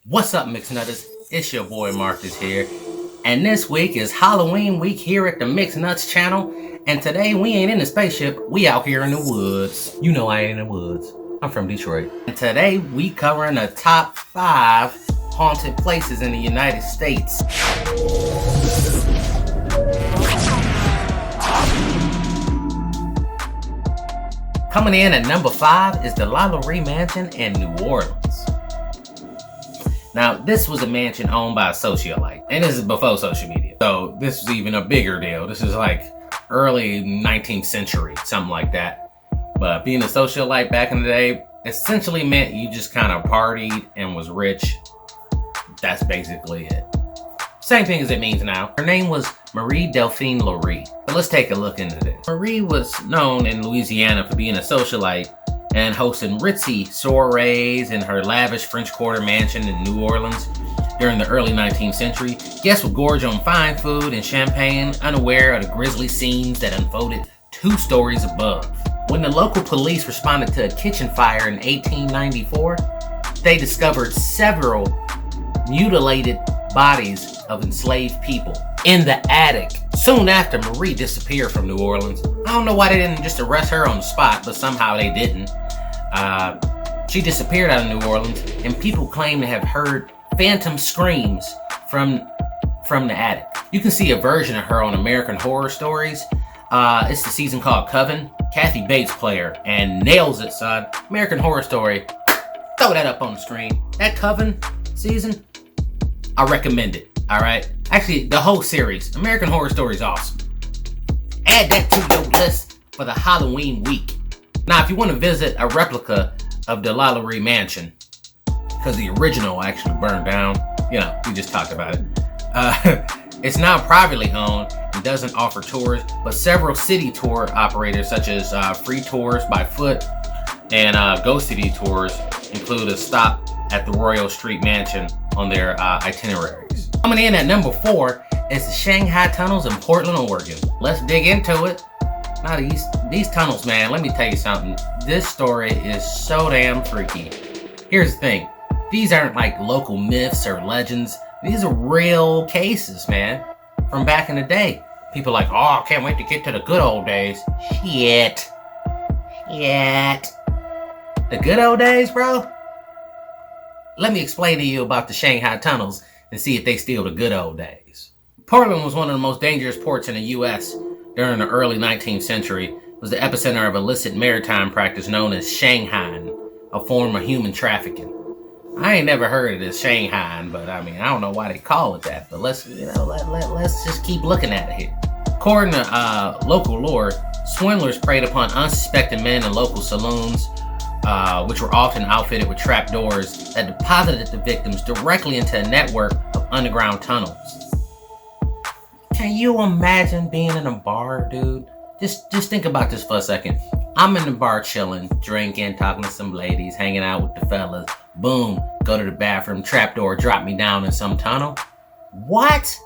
What's up, Mix Nutters? It's your boy Marcus here, and this week is Halloween week here at the Mix Nuts channel. And today we ain't in the spaceship, we out here in the woods. You know I ain't in the woods. I'm from Detroit. And today we covering the top 5 haunted places in the United States. Coming in at number 5 is the Lalaurie Mansion in New Orleans. Now, this was a mansion owned by a socialite, and this is before social media. So this is even a bigger deal. This is like early 19th century, something like that. But being a socialite back in the day essentially meant you just kind of partied and was rich. That's basically it. Same thing as it means now. Her name was Marie Delphine Laurie. But let's take a look into this. Marie was known in Louisiana for being a socialite and hosting ritzy soirees in her lavish French Quarter mansion in New Orleans during the early 19th century. Guests would gorge on fine food and champagne, unaware of the grisly scenes that unfolded 2 stories above. When the local police responded to a kitchen fire in 1894, they discovered several mutilated bodies of enslaved people in the attic. Soon after, Marie disappeared from New Orleans. I don't know why they didn't just arrest her on the spot, but somehow they didn't. She disappeared out of New Orleans, and people claim to have heard phantom screams from the attic. You can see a version of her on American Horror Stories. It's the season called Coven. Kathy Bates player and nails it, son. American Horror Story. Throw that up on the screen. That Coven season, I recommend it. All right. Actually, the whole series, American Horror Story, is awesome. Add that to your list for the Halloween week. Now, if you want to visit a replica of the Lalaurie Mansion, because the original actually burned down, we just talked about it. It's now privately owned and doesn't offer tours, but several city tour operators, such as Free Tours by Foot and Go City Tours, include a stop at the Royal Street Mansion on their itineraries. Coming in at number 4 is the Shanghai Tunnels in Portland, Oregon. Let's dig into it. Now these tunnels, man, let me tell you something. This story is so damn freaky. Here's the thing. These aren't like local myths or legends. These are real cases, man. From back in the day. People like, oh, I can't wait to get to the good old days. Shit. The good old days, bro? Let me explain to you about the Shanghai Tunnels and see if they still the good old days. Portland was one of the most dangerous ports in the U.S. during the early 19th century. It was the epicenter of illicit maritime practice known as Shanghaiing, a form of human trafficking. I ain't never heard of this Shanghaiing, but I don't know why they call it that. But let's just keep looking at it here. According to local lore, swindlers preyed upon unsuspecting men in local saloons, which were often outfitted with trapdoors that deposited the victims directly into a network of underground tunnels. Can you imagine being in a bar, dude? Just think about this for a second. I'm in the bar chilling, drinking, talking to some ladies, hanging out with the fellas. Boom, go to the bathroom, trapdoor, drop me down in some tunnel. What?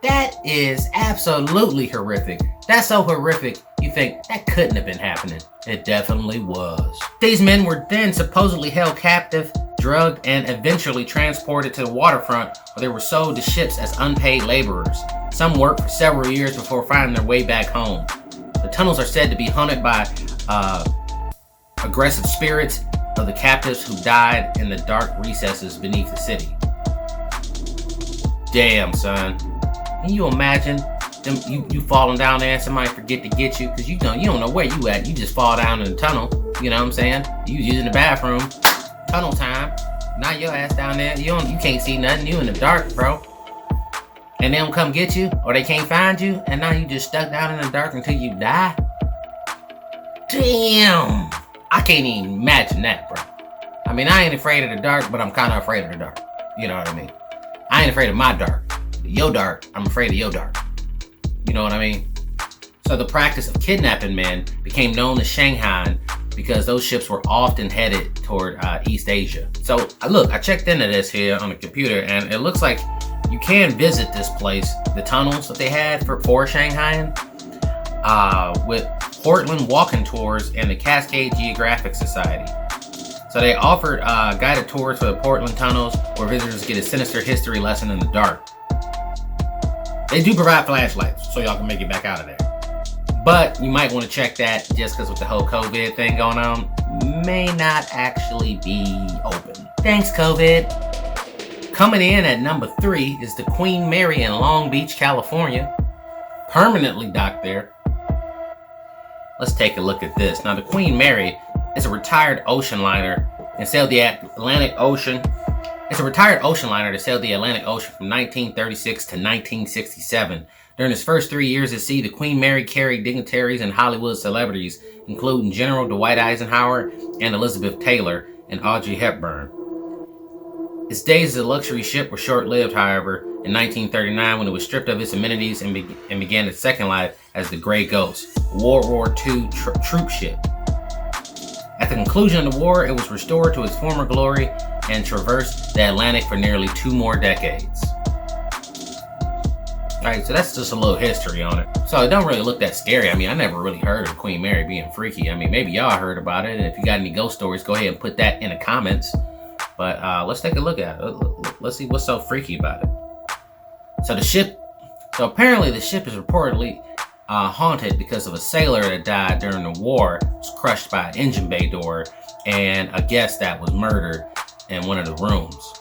That is absolutely horrific. That's so horrific, you think that couldn't have been happening. It definitely was. These men were then supposedly held captive, drugged, and eventually transported to the waterfront, where they were sold to ships as unpaid laborers. Some worked for several years before finding their way back home. The tunnels are said to be haunted by aggressive spirits of the captives who died in the dark recesses beneath the city. Damn, son. Can you imagine them, you falling down there and somebody forget to get you? Because you don't know where you at. You just fall down in the tunnel. You know what I'm saying? You using the bathroom. Tunnel time. Now your ass down there. You can't see nothing. You in the dark, bro. And they don't come get you, or they can't find you, and now you just stuck down in the dark until you die? Damn! I can't even imagine that, bro. I ain't afraid of the dark, but I'm kind of afraid of the dark. You know what I mean? I ain't afraid of my dark. Your dark, I'm afraid of your dark. You know what I mean? So the practice of kidnapping men became known as Shanghaiing because those ships were often headed toward East Asia. So look, I checked into this here on the computer, and it looks like you can visit this place, the tunnels that they had for Shanghaiing, with Portland walking tours and the Cascade Geographic Society. So they offered guided tours for the Portland tunnels where visitors get a sinister history lesson in the dark. They do provide flashlights so y'all can make it back out of there. But you might want to check that just because with the whole COVID thing going on, may not actually be open. Thanks, COVID. Coming in at number 3 is the Queen Mary in Long Beach, California. Permanently docked there. Let's take a look at this. Now, the Queen Mary is a retired ocean liner and sailed the Atlantic Ocean. It's a retired ocean liner that sailed the Atlantic Ocean from 1936 to 1967. During its first 3 years at sea, the Queen Mary carried dignitaries and Hollywood celebrities, including General Dwight Eisenhower and Elizabeth Taylor and Audrey Hepburn. Its days as a luxury ship were short-lived, however, in 1939 when it was stripped of its amenities and began its second life as the Grey Ghost, a World War II troop ship. At the conclusion of the war, it was restored to its former glory and traversed the Atlantic for nearly 2 more decades. Alright, so that's just a little history on it. So it don't really look that scary. I mean, I never really heard of Queen Mary being freaky. I mean, maybe y'all heard about it, and if you got any ghost stories, go ahead and put that in the comments. But let's take a look at it. Let's see what's so freaky about it. So apparently the ship is reportedly haunted because of a sailor that died during the war, was crushed by an engine bay door, and a guest that was murdered in one of the rooms.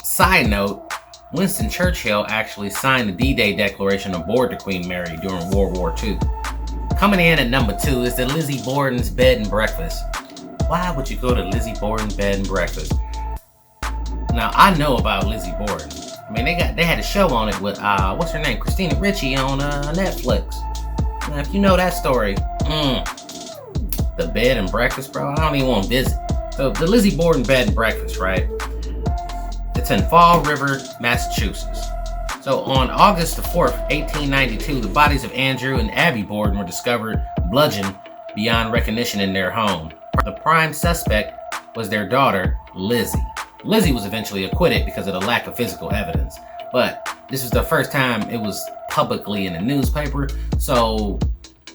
Side note, Winston Churchill actually signed the D-Day Declaration aboard the Queen Mary during World War II. Coming in at number 2 is the Lizzie Borden's Bed and Breakfast. Why would you go to Lizzie Borden's Bed and Breakfast? Now, I know about Lizzie Borden. I mean, they had a show on it with, what's her name? Christina Ricci on Netflix. Now, if you know that story, the bed and breakfast, bro, I don't even want to visit. So, the Lizzie Borden Bed and Breakfast, right? It's in Fall River, Massachusetts. So on August the 4th, 1892, the bodies of Andrew and Abby Borden were discovered bludgeoned beyond recognition in their home. The prime suspect was their daughter, Lizzie. Lizzie was eventually acquitted because of the lack of physical evidence, but this was the first time it was publicly in the newspaper, so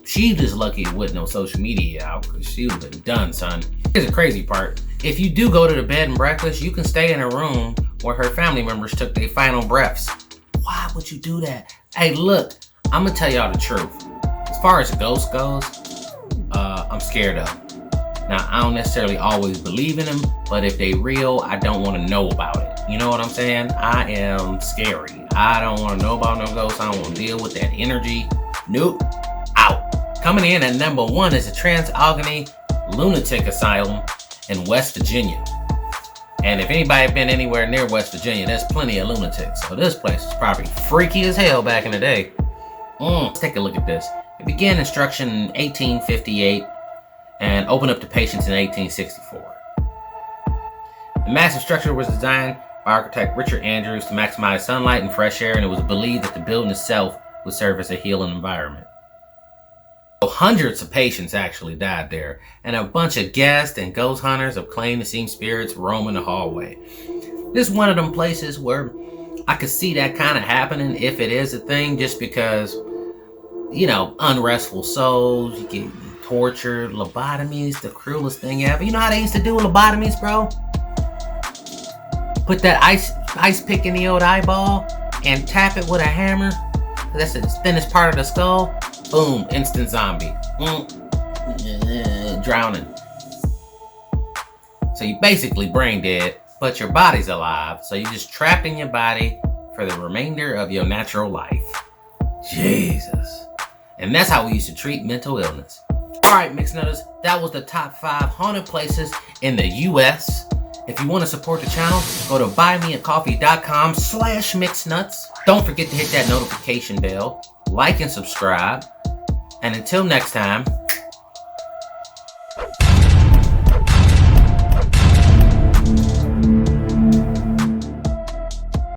she just lucky with no social media out because she would have been done, son. Here's the crazy part. If you do go to the bed and breakfast, you can stay in a room where her family members took their final breaths. Why would you do that? Hey, look, I'm gonna tell y'all the truth. As far as ghosts goes, I'm scared of them. Now, I don't necessarily always believe in them, but if they real, I don't want to know about it. You know what I'm saying? I am scary. I don't want to know about no ghosts. I don't want to deal with that energy. Nope. Out. Coming in at number 1 is the Trans-Allegheny Lunatic Asylum in West Virginia. And if anybody been anywhere near West Virginia, there's plenty of lunatics. So this place is probably freaky as hell back in the day. Let's take a look at this. It began instruction in 1858 and opened up to patients in 1864. The massive structure was designed by architect Richard Andrews to maximize sunlight and fresh air, and it was believed that the building itself would serve as a healing environment. So hundreds of patients actually died there, and a bunch of guests and ghost hunters have claimed to see spirits roaming the hallway. This is one of them places where I could see that kind of happening if it is a thing, just because, you know, unrestful souls, you get tortured, lobotomies, the cruelest thing ever. You know how they used to do lobotomies, bro? Put that ice pick in the old eyeball and tap it with a hammer. That's the thinnest part of the skull. Boom, instant zombie. Drowning. So you basically brain dead, but your body's alive. So you're just trapped in your body for the remainder of your natural life. Jesus. And that's how we used to treat mental illness. Alright, Mixed Nutters, that was the top 5 haunted places in the US. If you want to support the channel, go to buymeacoffee.com/mixednuts. Don't forget to hit that notification bell, like and subscribe. And until next time,